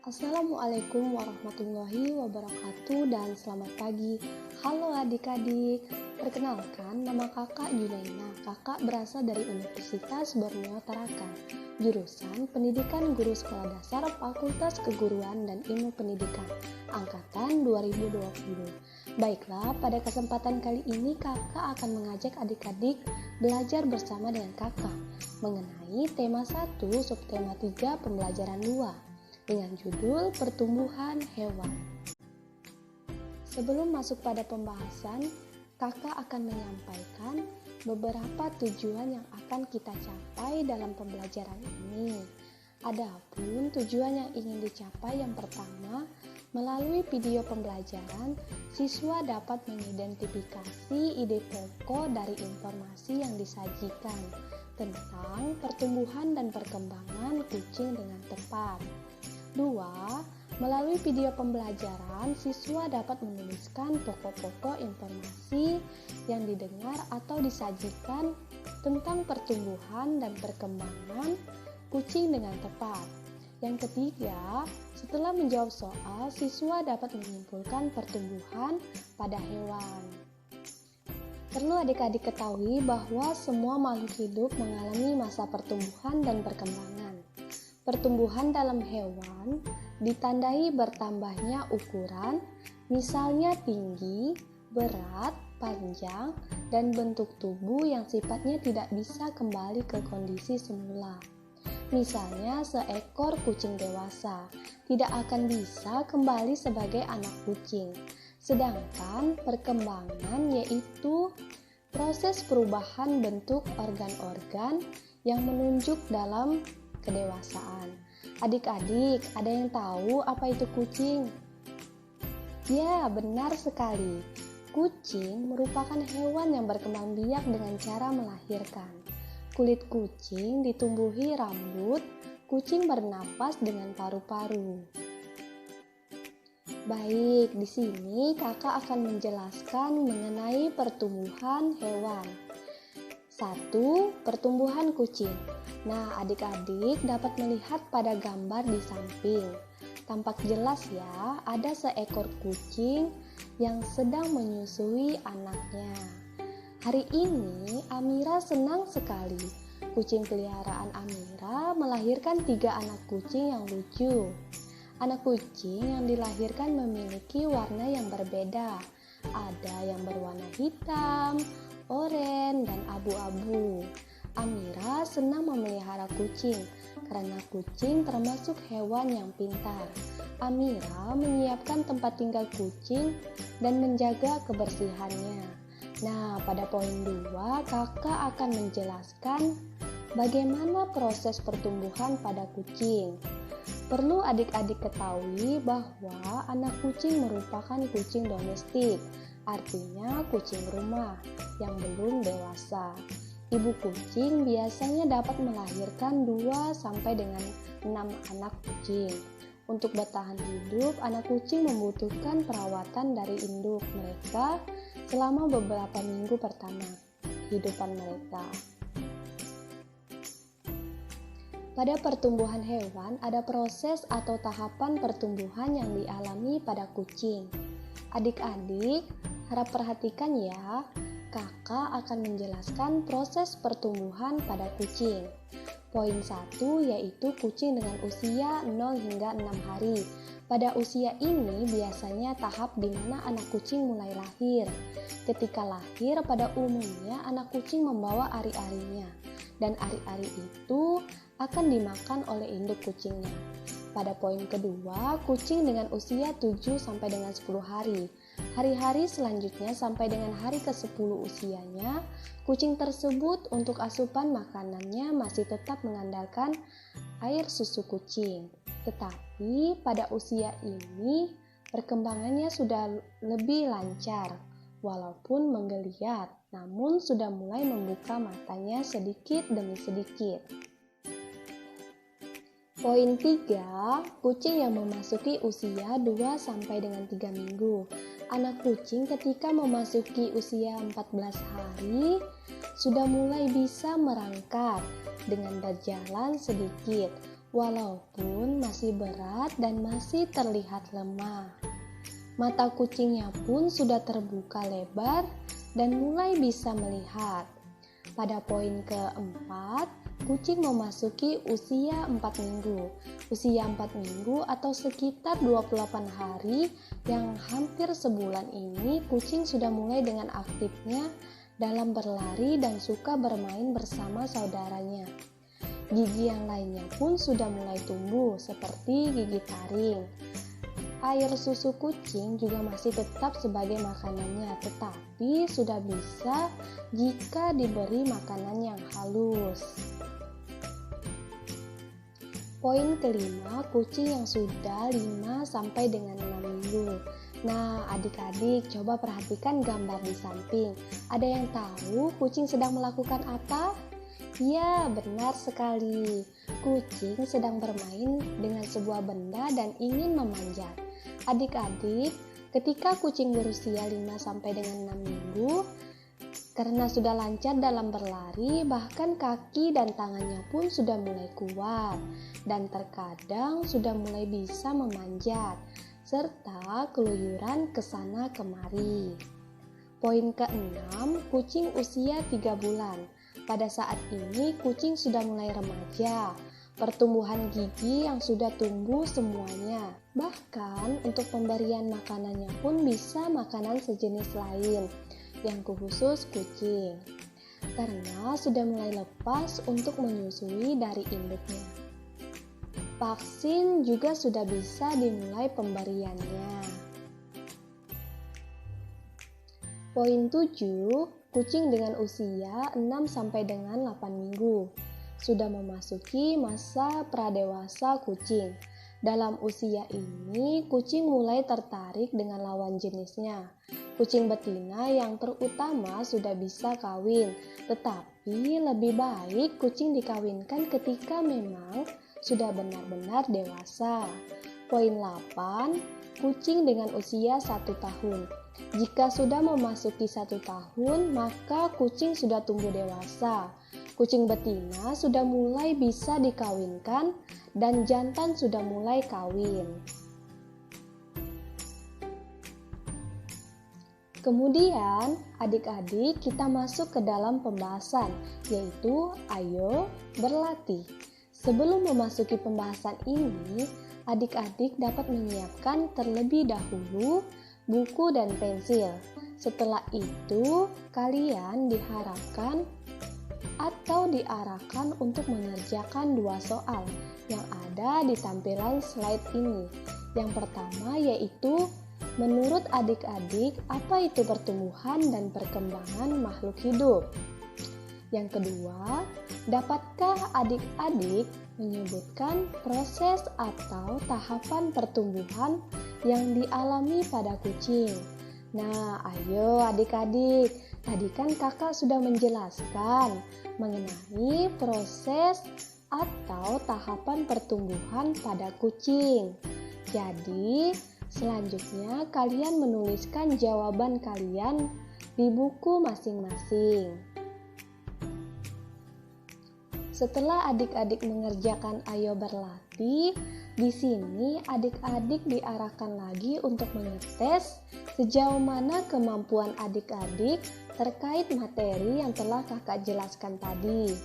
Assalamualaikum warahmatullahi wabarakatuh dan selamat pagi. Halo adik-adik, perkenalkan nama kakak Junaina. Kakak berasal dari Universitas Borneo Tarakan, jurusan Pendidikan Guru Sekolah Dasar Fakultas Keguruan dan Ilmu Pendidikan, Angkatan 2020. Baiklah, pada kesempatan kali ini kakak akan mengajak adik-adik belajar bersama dengan kakak mengenai tema 1, subtema 3, pembelajaran 2. Dengan judul pertumbuhan hewan. Sebelum masuk pada pembahasan, kakak akan menyampaikan beberapa tujuan yang akan kita capai dalam pembelajaran ini. Adapun tujuan yang ingin dicapai yang pertama, melalui video pembelajaran, siswa dapat mengidentifikasi ide pokok dari informasi yang disajikan tentang pertumbuhan dan perkembangan kucing dengan tepat. 2. Melalui video pembelajaran, siswa dapat menuliskan pokok-pokok informasi yang didengar atau disajikan tentang pertumbuhan dan perkembangan kucing dengan tepat. Yang ketiga, setelah menjawab soal, siswa dapat menyimpulkan pertumbuhan pada hewan. Perlu adik-adik ketahui bahwa semua makhluk hidup mengalami masa pertumbuhan dan perkembangan. Pertumbuhan dalam hewan ditandai bertambahnya ukuran, misalnya tinggi, berat, panjang, dan bentuk tubuh yang sifatnya tidak bisa kembali ke kondisi semula. Misalnya seekor kucing dewasa tidak akan bisa kembali sebagai anak kucing. Sedangkan perkembangan yaitu proses perubahan bentuk organ-organ yang menunjuk dalam kedewasaan. Adik-adik, ada yang tahu apa itu kucing? Ya, benar sekali. Kucing merupakan hewan yang berkembang biak dengan cara melahirkan. Kulit kucing ditumbuhi rambut, kucing bernapas dengan paru-paru. Baik, di sini kakak akan menjelaskan mengenai pertumbuhan hewan. 1. Pertumbuhan kucing. Nah, adik-adik dapat melihat pada gambar di samping. Tampak jelas ya, ada seekor kucing yang sedang menyusui anaknya. Hari ini Amira senang sekali. Kucing peliharaan Amira melahirkan 3 anak kucing yang lucu. Anak kucing yang dilahirkan memiliki warna yang berbeda. Ada yang berwarna hitam, oranye, dan abu-abu. Amira senang memelihara kucing karena kucing termasuk hewan yang pintar. Amira menyiapkan tempat tinggal kucing dan menjaga kebersihannya. Nah, pada poin 2, kakak akan menjelaskan bagaimana proses pertumbuhan pada kucing. Perlu adik-adik ketahui bahwa anak kucing merupakan kucing domestik, artinya kucing rumah yang belum dewasa. Ibu kucing biasanya dapat melahirkan 2-6 anak kucing. Untuk bertahan hidup, anak kucing membutuhkan perawatan dari induk mereka selama beberapa minggu pertama kehidupan mereka. Pada pertumbuhan hewan, ada proses atau tahapan pertumbuhan yang dialami pada kucing. Adik-adik, harap perhatikan ya. Kakak akan menjelaskan proses pertumbuhan pada kucing. Poin 1 yaitu kucing dengan usia 0 hingga 6 hari. Pada usia ini biasanya tahap di mana anak kucing mulai lahir. Ketika lahir, pada umumnya anak kucing membawa ari-arinya, dan ari-ari itu akan dimakan oleh induk kucingnya. Pada poin kedua, kucing dengan usia 7 sampai dengan 10 hari. Hari-hari selanjutnya sampai dengan hari ke-10 usianya, kucing tersebut untuk asupan makanannya masih tetap mengandalkan air susu kucing. Tetapi pada usia ini, perkembangannya sudah lebih lancar, walaupun menggeliat, namun sudah mulai membuka matanya sedikit demi sedikit. Poin 3, kucing yang memasuki usia 2 sampai dengan 3 minggu. Anak kucing ketika memasuki usia 14 hari sudah mulai bisa merangkak dengan berjalan sedikit. walaupun masih berat dan masih terlihat lemah. Mata kucingnya pun sudah terbuka lebar dan mulai bisa melihat. Pada poin keempat, kucing memasuki usia 4 minggu. Usia 4 minggu atau sekitar 28 hari yang hampir sebulan ini, kucing sudah mulai dengan aktifnya dalam berlari dan suka bermain bersama saudaranya. Gigi yang lainnya pun sudah mulai tumbuh seperti gigi taring. Air susu kucing juga masih tetap sebagai makanannya, tetapi sudah bisa jika diberi makanan yang halus. Poin kelima, kucing yang sudah 5 sampai dengan 6 minggu. Nah, adik-adik coba perhatikan gambar di samping. Ada yang tahu kucing sedang melakukan apa? Ya, benar sekali. Kucing sedang bermain dengan sebuah benda dan ingin memanjat. Adik-adik, ketika kucing berusia 5 sampai dengan 6 minggu, karena sudah lancar dalam berlari, bahkan kaki dan tangannya pun sudah mulai kuat dan terkadang sudah mulai bisa memanjat serta keluyuran ke sana kemari. Poin ke-6, kucing usia 3 bulan. Pada saat ini kucing sudah mulai remaja, pertumbuhan gigi yang sudah tumbuh semuanya. Bahkan untuk pemberian makanannya pun bisa makanan sejenis lain yang khusus kucing, karena sudah mulai lepas untuk menyusui dari induknya. Vaksin juga sudah bisa dimulai pemberiannya. Poin 7, kucing dengan usia 6 sampai dengan 8 minggu sudah memasuki masa pradewasa kucing. Dalam usia ini, kucing mulai tertarik dengan lawan jenisnya. Kucing betina yang terutama sudah bisa kawin, tetapi lebih baik kucing dikawinkan ketika memang sudah benar-benar dewasa. Poin 8, kucing dengan usia 1 tahun. Jika sudah memasuki 1 tahun, maka kucing sudah tumbuh dewasa. Kucing betina sudah mulai bisa dikawinkan dan jantan sudah mulai kawin. Kemudian, adik-adik kita masuk ke dalam pembahasan, yaitu ayo berlatih. Sebelum memasuki pembahasan ini, adik-adik dapat menyiapkan terlebih dahulu buku dan pensil. Setelah itu, kalian diharapkan atau diarahkan untuk mengerjakan 2 soal yang ada di tampilan slide ini. Yang pertama yaitu, menurut adik-adik, apa itu pertumbuhan dan perkembangan makhluk hidup? Yang kedua, dapatkah adik-adik menyebutkan proses atau tahapan pertumbuhan yang dialami pada kucing? Nah, ayo adik-adik, tadi kan kakak sudah menjelaskan mengenai proses atau tahapan pertumbuhan pada kucing. Jadi, selanjutnya kalian menuliskan jawaban kalian di buku masing-masing. Setelah adik-adik mengerjakan ayo berlatih, di sini adik-adik diarahkan lagi untuk mengetes sejauh mana kemampuan adik-adik terkait materi yang telah kakak jelaskan tadi.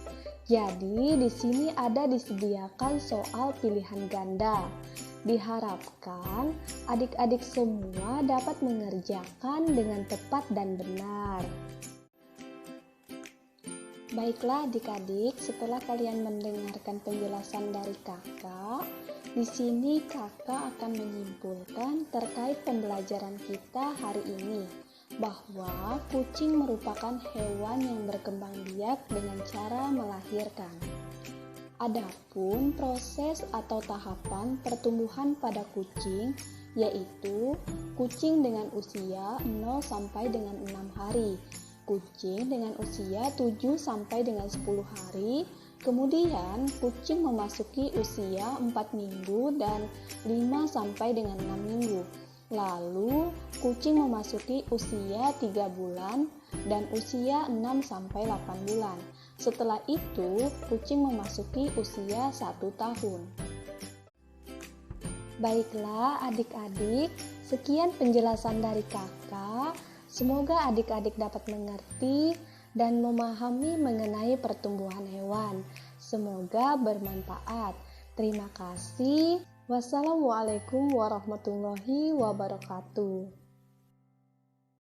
Jadi di sini ada disediakan soal pilihan ganda. Diharapkan adik-adik semua dapat mengerjakan dengan tepat dan benar. Baiklah adik-adik, setelah kalian mendengarkan penjelasan dari kakak, di sini kakak akan menyimpulkan terkait pembelajaran kita hari ini, bahwa kucing merupakan hewan yang berkembang biak dengan cara melahirkan. Adapun proses atau tahapan pertumbuhan pada kucing, yaitu kucing dengan usia 0 sampai dengan 6 hari, kucing dengan usia 7 sampai dengan 10 hari, kemudian kucing memasuki usia 4 minggu dan 5 sampai dengan 6 minggu. Lalu kucing memasuki usia 3 bulan dan usia 6 sampai 8 bulan. Setelah itu, kucing memasuki usia 1 tahun. Baiklah adik-adik, sekian penjelasan dari kakak. Semoga adik-adik dapat mengerti dan memahami mengenai pertumbuhan hewan. Semoga bermanfaat. Terima kasih. Wassalamualaikum warahmatullahi wabarakatuh.